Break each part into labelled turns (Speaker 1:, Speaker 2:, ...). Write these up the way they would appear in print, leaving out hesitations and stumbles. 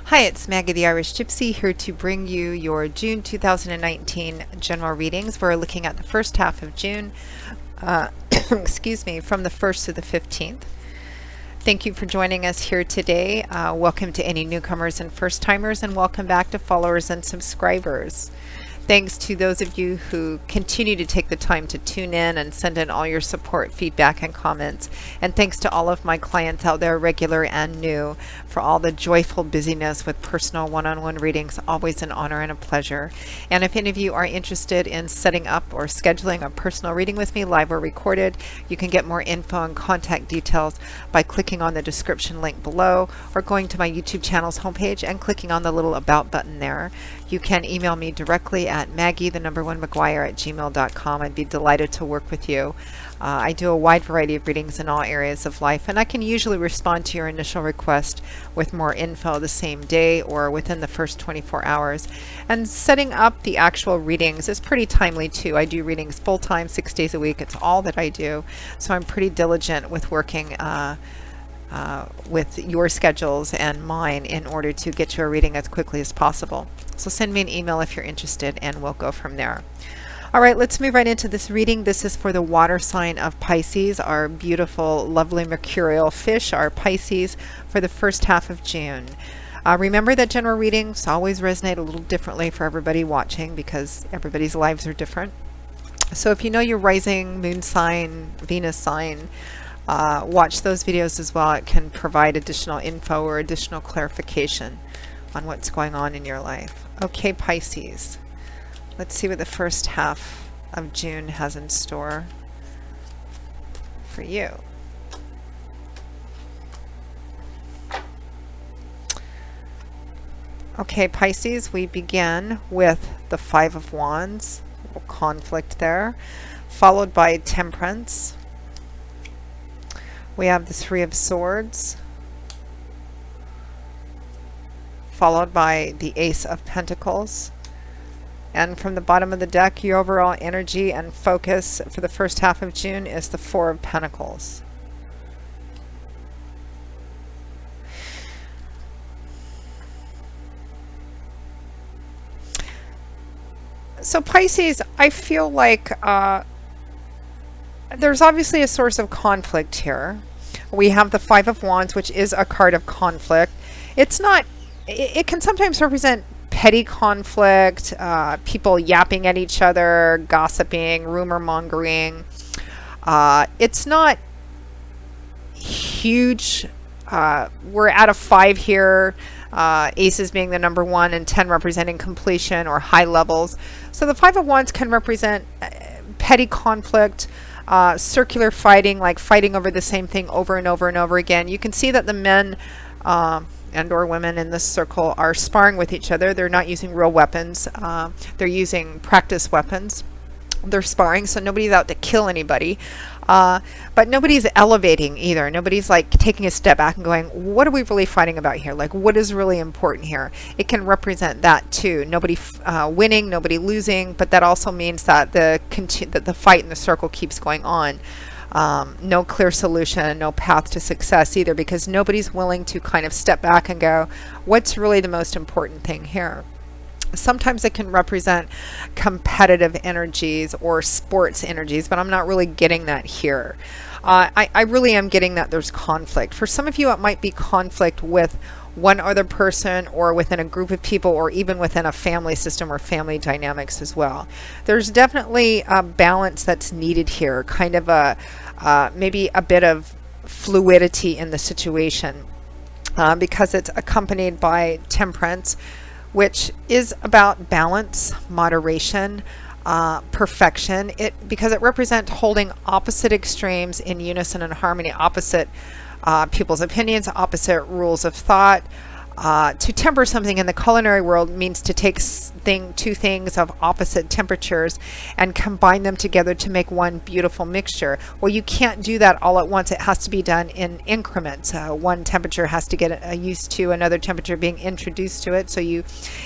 Speaker 1: Hi, it's Maggie the Irish Gypsy here to bring you your June 2019 general readings. We're looking at the first half of June, excuse me, from the 1st to the 15th. Thank you for joining us here today. Welcome to any newcomers and first timers, and welcome back to followers and subscribers. Thanks to those of you who continue to take the time to tune in and send in all your support, feedback, and comments. And thanks to all of my clients out there, regular and new, for all the joyful busyness with personal one-on-one readings. Always an honor and a pleasure. And if any of you are interested in setting up or scheduling a personal reading with me, live or recorded, you can get more info and contact details by clicking on the description link below or going to my YouTube channel's homepage and clicking on the little About button there. You can email me directly at maggie1mcguire@gmail.com. I'd be delighted to work with you. I do a wide variety of readings in all areas of life, and I can usually respond to your initial request with more info the same day or within the first 24 hours. And setting up the actual readings is pretty timely too. I do readings full-time, 6 days a week. It's all that I do, so I'm pretty diligent with working with your schedules and mine in order to get you a reading as quickly as possible. So send me an email if you're interested and we'll go from there. All right, let's move right into this reading. This is for the water sign of Pisces, our beautiful, lovely mercurial fish, our Pisces, for the first half of June. Remember that general readings always resonate a little differently for everybody watching because everybody's lives are different. So if you know your rising, moon sign, Venus sign, watch those videos as well. It can provide additional info or additional clarification on what's going on in your life. Okay, Pisces. Let's see what the first half of June has in store for you. Okay, Pisces, we begin with the Five of Wands, a little conflict there, followed by Temperance. We have the Three of Swords, followed by the Ace of Pentacles. And from the bottom of the deck, your overall energy and focus for the first half of June is the Four of Pentacles. So Pisces, I feel like there's obviously a source of conflict here. We have the Five of Wands, which is a card of conflict. It's not, it can sometimes represent petty conflict, people yapping at each other, gossiping, rumor mongering. It's not huge. We're at a 5 here, aces being the number 1 and 10 representing completion or high levels. So the Five of Wands can represent petty conflict, circular fighting, like fighting over the same thing over and over and over again. You can see that the men and or women in this circle are sparring with each other. They're not using real weapons. They're using practice weapons. They're sparring, so nobody's out to kill anybody. But nobody's elevating either. Nobody's like taking a step back and going, what are we really fighting about here? Like, what is really important here? It can represent that too. Nobody winning, nobody losing, but that also means that the fight in the circle keeps going on. No clear solution, no path to success either, because nobody's willing to kind of step back and go, what's really the most important thing here? Sometimes it can represent competitive energies or sports energies, but I'm not really getting that here. I really am getting that there's conflict. For some of you, it might be conflict with one other person or within a group of people or even within a family system or family dynamics as well. There's definitely a balance that's needed here, kind of a maybe a bit of fluidity in the situation because it's accompanied by Temperance, which is about balance, moderation, perfection. Because it represents holding opposite extremes in unison and harmony, opposite people's opinions, opposite rules of thought. To temper something in the culinary world means to take two things of opposite temperatures and combine them together to make one beautiful mixture. Well, you can't do that all at once. It has to be done in increments. One temperature has to get used to another temperature being introduced to it. So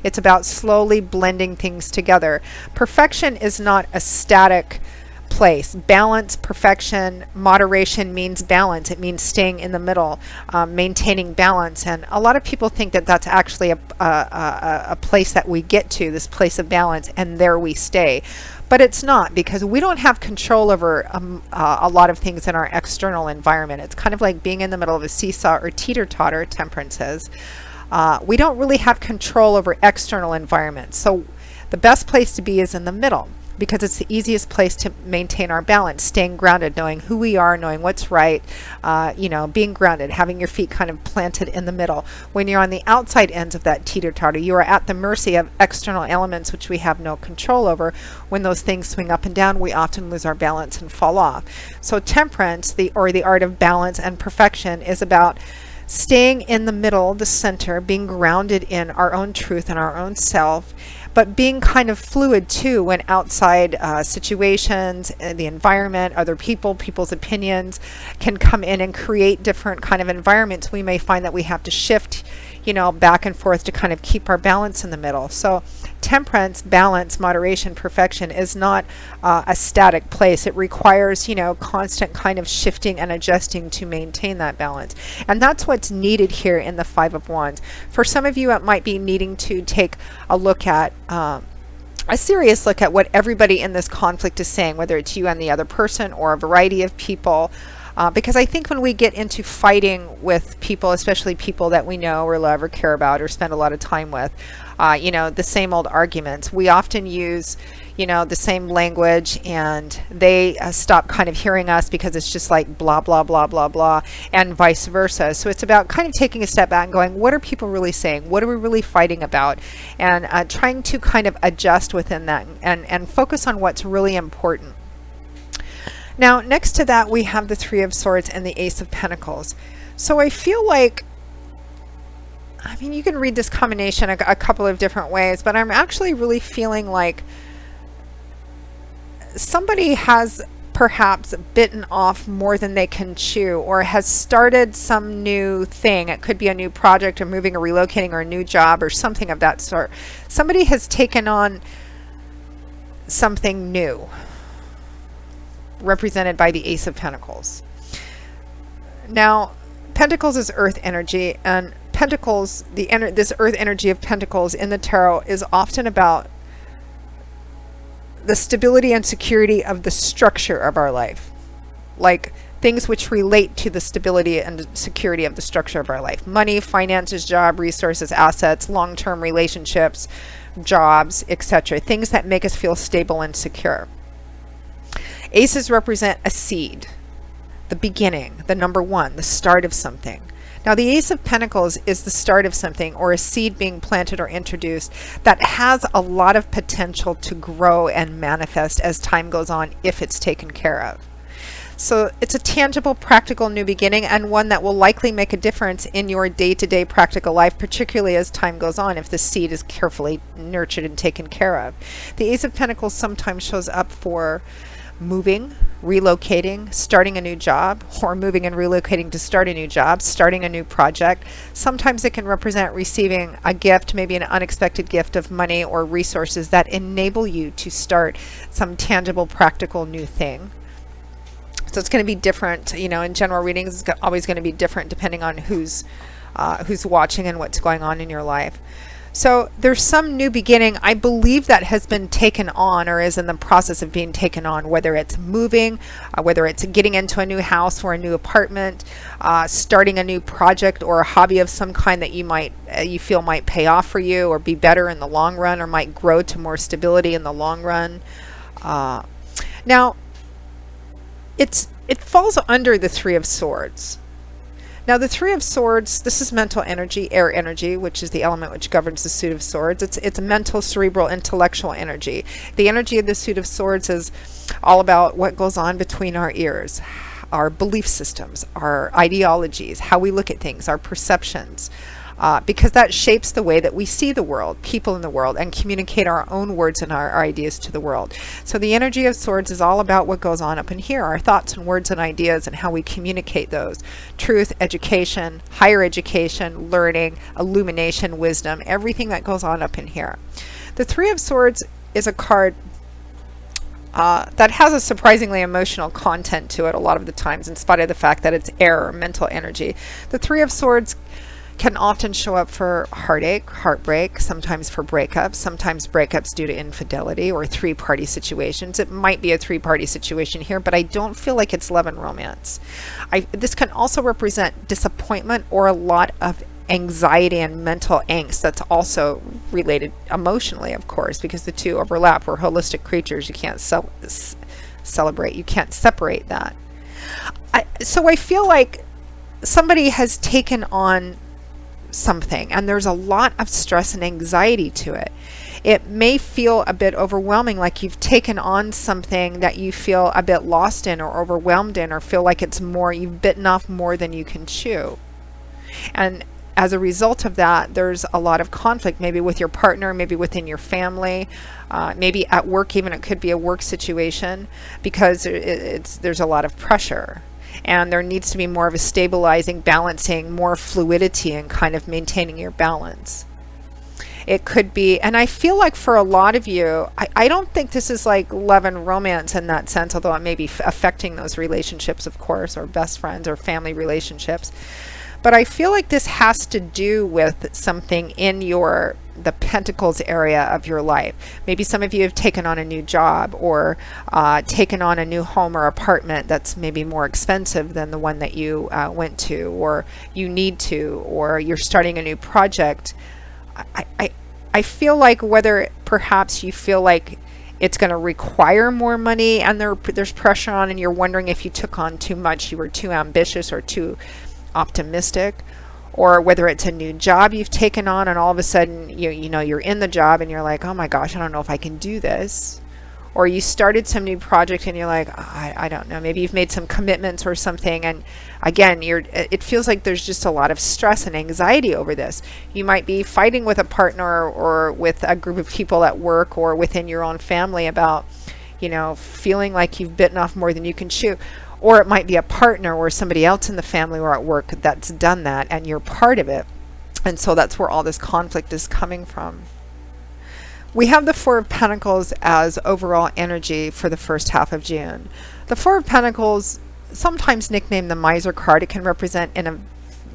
Speaker 1: it's about slowly blending things together. Perfection is not a static place. Balance, perfection, moderation means balance. It means staying in the middle, maintaining balance. And a lot of people think that that's actually a place that we get to, this place of balance, and there we stay. But it's not, because we don't have control over a lot of things in our external environment. It's kind of like being in the middle of a seesaw or teeter-totter, Temperance says. We don't really have control over external environments. So the best place to be is in the middle, because it's the easiest place to maintain our balance, staying grounded, knowing who we are, knowing what's right, being grounded, having your feet kind of planted in the middle. When you're on the outside ends of that teeter-totter, you are at the mercy of external elements which we have no control over. When those things swing up and down, we often lose our balance and fall off. So temperance, the art of balance and perfection, is about staying in the middle, the center, being grounded in our own truth and our own self, but being kind of fluid too when outside situations, the environment, other people, people's opinions can come in and create different kind of environments. We may find that we have to shift, back and forth to kind of keep our balance in the middle. So temperance, balance, moderation, perfection is not a static place. It requires, constant kind of shifting and adjusting to maintain that balance. And that's what's needed here in the Five of Wands. For some of you, it might be needing to take a look at a serious look at what everybody in this conflict is saying, whether it's you and the other person or a variety of people. Because I think when we get into fighting with people, especially people that we know or love or care about or spend a lot of time with, the same old arguments, we often use, the same language, and they stop kind of hearing us because it's just like blah, blah, blah, blah, blah, and vice versa. So it's about kind of taking a step back and going, what are people really saying? What are we really fighting about? And trying to kind of adjust within that and focus on what's really important. Now, next to that, we have the Three of Swords and the Ace of Pentacles. So I feel like, you can read this combination a couple of different ways, but I'm actually really feeling like somebody has perhaps bitten off more than they can chew, or has started some new thing. It could be a new project or moving or relocating or a new job or something of that sort. Somebody has taken on something new, represented by the Ace of Pentacles. Now, Pentacles is earth energy, and Pentacles, this earth energy of Pentacles in the tarot is often about the stability and security of the structure of our life, like things which relate to the stability and security of the structure of our life: money, finances, job, resources, assets, long-term relationships, jobs, etc. Things that make us feel stable and secure. Aces represent a seed, the beginning, the number one, the start of something. Now, the Ace of Pentacles is the start of something, or a seed being planted or introduced that has a lot of potential to grow and manifest as time goes on if it's taken care of. So it's a tangible, practical new beginning, and one that will likely make a difference in your day-to-day practical life, particularly as time goes on, if the seed is carefully nurtured and taken care of. The Ace of Pentacles sometimes shows up for moving, relocating, starting a new job, or moving and relocating to start a new job, starting a new project. Sometimes it can represent receiving a gift, maybe an unexpected gift of money or resources that enable you to start some tangible, practical new thing. So it's going to be different, in general readings, it's always going to be different depending on who's watching and what's going on in your life. So there's some new beginning, I believe, that has been taken on or is in the process of being taken on, whether it's moving, whether it's getting into a new house or a new apartment, starting a new project or a hobby of some kind that you feel might pay off for you or be better in the long run, or might grow to more stability in the long run. Now, it falls under the Three of Swords. Now, the Three of Swords, this is mental energy, air energy, which is the element which governs the Suit of Swords. It's mental, cerebral, intellectual energy. The energy of the Suit of Swords is all about what goes on between our ears, our belief systems, our ideologies, how we look at things, our perceptions, because that shapes the way that we see the world, people in the world, and communicate our own words and our ideas to the world. So the energy of Swords is all about what goes on up in here, our thoughts and words and ideas, and how we communicate those. Truth, education, higher education, learning, illumination, wisdom, everything that goes on up in here. The Three of Swords is a card that has a surprisingly emotional content to it a lot of the times, in spite of the fact that it's air or mental energy. The Three of Swords can often show up for heartache, heartbreak, sometimes for breakups, sometimes breakups due to infidelity or three-party situations. It might be a three-party situation here, but I don't feel like it's love and romance. This can also represent disappointment or a lot of anxiety and mental angst that's also related emotionally, of course, because the two overlap. We're holistic creatures. You can't you can't separate that. So I feel like somebody has taken on something and there's a lot of stress and anxiety to it. It may feel a bit overwhelming, like you've taken on something that you feel a bit lost in or overwhelmed in, or feel like it's more, you've bitten off more than you can chew. And as a result of that, there's a lot of conflict, maybe with your partner, maybe within your family, maybe at work, even it could be a work situation, because there's a lot of pressure. And there needs to be more of a stabilizing, balancing, more fluidity and kind of maintaining your balance. It could be, and I feel like for a lot of you, I don't think this is like love and romance in that sense, although it may be affecting those relationships, of course, or best friends or family relationships. But I feel like this has to do with something in the Pentacles area of your life. Maybe some of you have taken on a new job, or taken on a new home or apartment that's maybe more expensive than the one that you went to, or you need to, or you're starting a new project. I feel like whether perhaps you feel like it's going to require more money and there's pressure on, and you're wondering if you took on too much, you were too ambitious or too optimistic, or whether it's a new job you've taken on and all of a sudden you know you're in the job and you're like, oh my gosh, I don't know if I can do this. Or you started some new project and you're like, I don't know, maybe you've made some commitments or something, and again it feels like there's just a lot of stress and anxiety over this. You might be fighting with a partner or with a group of people at work or within your own family about, feeling like you've bitten off more than you can chew. Or it might be a partner or somebody else in the family or at work that's done that, and you're part of it. And so that's where all this conflict is coming from. We have the Four of Pentacles as overall energy for the first half of June. The Four of Pentacles, sometimes nicknamed the Miser card, it can represent in a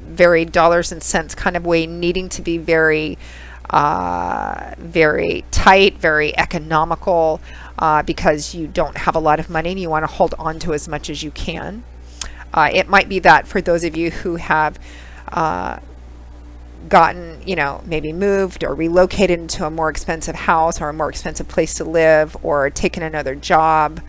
Speaker 1: very dollars and cents kind of way, needing to be very tight, very economical, because you don't have a lot of money and you want to hold on to as much as you can. It might be that for those of you who have gotten, maybe moved or relocated into a more expensive house or a more expensive place to live, or taken another job.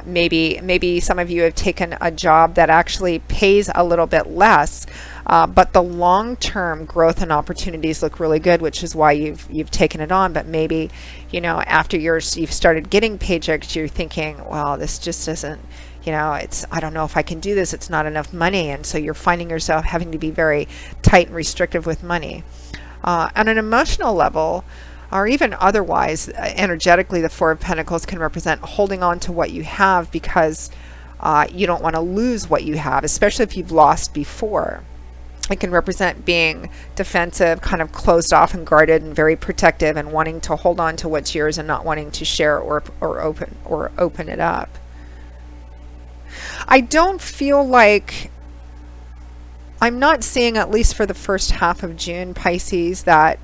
Speaker 1: Maybe some of you have taken a job that actually pays a little bit less, but the long-term growth and opportunities look really good, which is why you've taken it on. But maybe, after you've started getting paychecks, you're thinking, well, this just isn't, I don't know if I can do this. It's not enough money. And so you're finding yourself having to be very tight and restrictive with money. On an emotional level, or even otherwise, energetically, the Four of Pentacles can represent holding on to what you have because you don't want to lose what you have, especially if you've lost before. It can represent being defensive, kind of closed off and guarded and very protective, and wanting to hold on to what's yours and not wanting to share or open it up. I don't feel like, I'm not seeing, at least for the first half of June, Pisces, that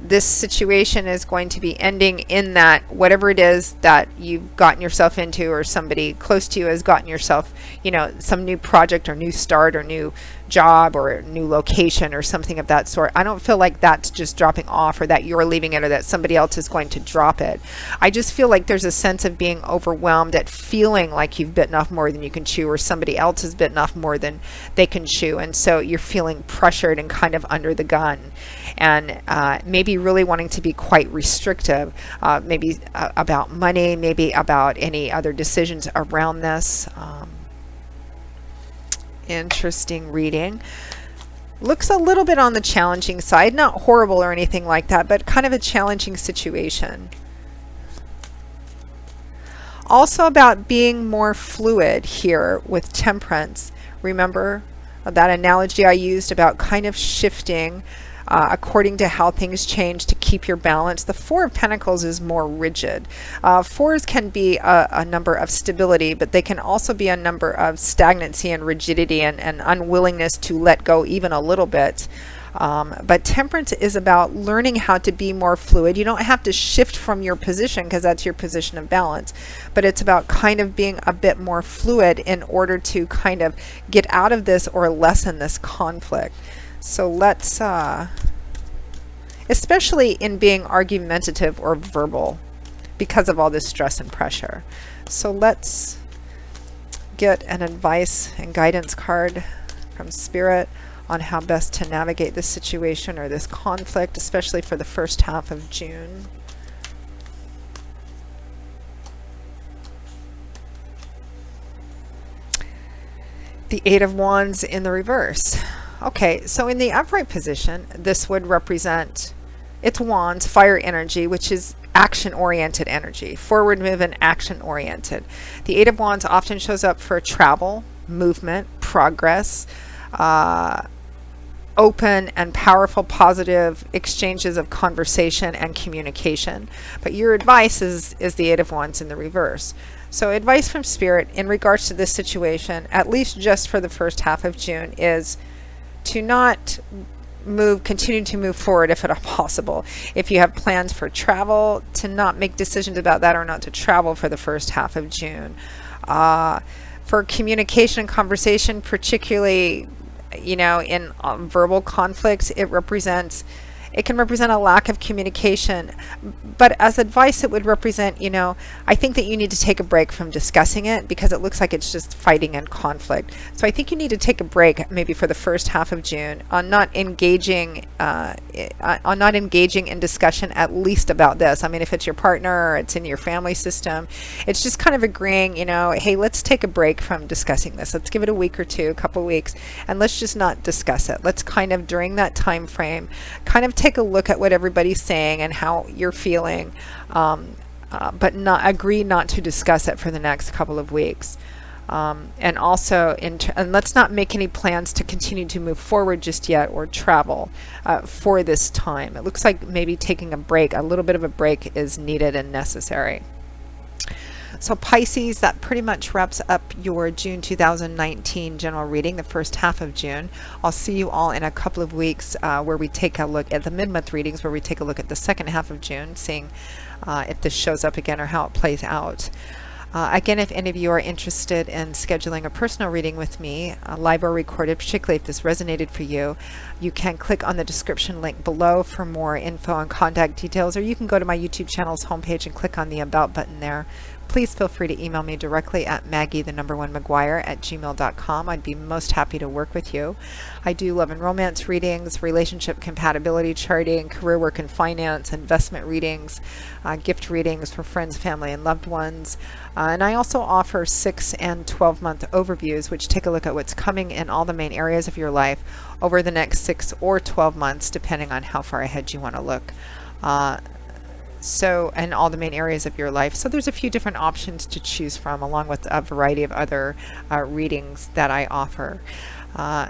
Speaker 1: this situation is going to be ending in that whatever it is that you've gotten yourself into, or somebody close to you has gotten yourself, some new project or new start or new job or a new location or something of that sort. I don't feel like that's just dropping off, or that you're leaving it, or that somebody else is going to drop it. I just feel like there's a sense of being overwhelmed at feeling like you've bitten off more than you can chew, or somebody else has bitten off more than they can chew. And so you're feeling pressured and kind of under the gun, and maybe really wanting to be quite restrictive, maybe about money, maybe about any other decisions around this. Interesting reading. Looks a little bit on the challenging side, not horrible or anything like that, but kind of a challenging situation. Also about being more fluid here with Temperance. Remember that analogy I used about kind of shifting according to how things change to keep your balance. The Four of Pentacles is more rigid. Fours can be a number of stability, but they can also be a number of stagnancy and rigidity and unwillingness to let go even a little bit. But Temperance is about learning how to be more fluid. You don't have to shift from your position because that's your position of balance, but it's about kind of being a bit more fluid in order to kind of get out of this or lessen this conflict. So let's, especially in being argumentative or verbal because of all this stress and pressure. So let's get an advice and guidance card from Spirit on how best to navigate this situation or this conflict, especially for the first half of June. The Eight of Wands in the reverse. Okay, so in the upright position, this would represent, it's Wands, fire energy, which is action-oriented energy, forward move and action-oriented. The Eight of Wands often shows up for travel, movement, progress, open and powerful positive exchanges of conversation and communication. But your advice is the Eight of Wands in the reverse. So advice from Spirit in regards to this situation, at least just for the first half of June, is to not continue to move forward if at all possible. If you have plans for travel, to not make decisions about that or not to travel for the first half of June. For communication and conversation, particularly in verbal conflicts, it can represent a lack of communication. But as advice, it would represent, I think that you need to take a break from discussing it because it looks like it's just fighting and conflict. So I think you need to take a break maybe for the first half of June on not engaging in discussion, at least about this. I mean, if it's your partner or it's in your family system, it's just kind of agreeing, hey, let's take a break from discussing this. Let's give it a week or two, a couple weeks, and let's just not discuss it. Let's kind of, during that time frame, kind of take a look at what everybody's saying and how you're feeling, but not agree not to discuss it for the next couple of weeks. And also, and let's not make any plans to continue to move forward just yet or travel for this time. It looks like maybe taking a break, a little bit of a break is needed and necessary. So Pisces, that pretty much wraps up your June 2019 general reading, the first half of June. I'll see you all in a couple of weeks where we take a look at the mid-month readings, where we take a look at the second half of June, seeing if this shows up again or how it plays out. Again, if any of you are interested in scheduling a personal reading with me, live or recorded, particularly if this resonated for you, you can click on the description link below for more info and contact details, or you can go to my YouTube channel's homepage and click on the About button there. Please feel free to email me directly at Maggie1McGuire@gmail.com. I'd be most happy to work with you. I do love and romance readings, relationship compatibility charting, career work and finance, investment readings, gift readings for friends, family, and loved ones. And I also offer 6 and 12-month overviews, which take a look at what's coming in all the main areas of your life over the next 6 or 12 months, depending on how far ahead you want to look. And all the main areas of your life. So there's a few different options to choose from, along with a variety of other readings that I offer.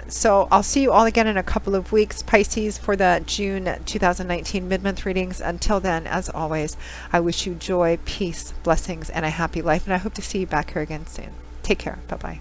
Speaker 1: So I'll see you all again in a couple of weeks, Pisces, for the June 2019 mid-month readings. Until then, as always, I wish you joy, peace, blessings, and a happy life, and I hope to see you back here again soon. Take care. Bye-bye.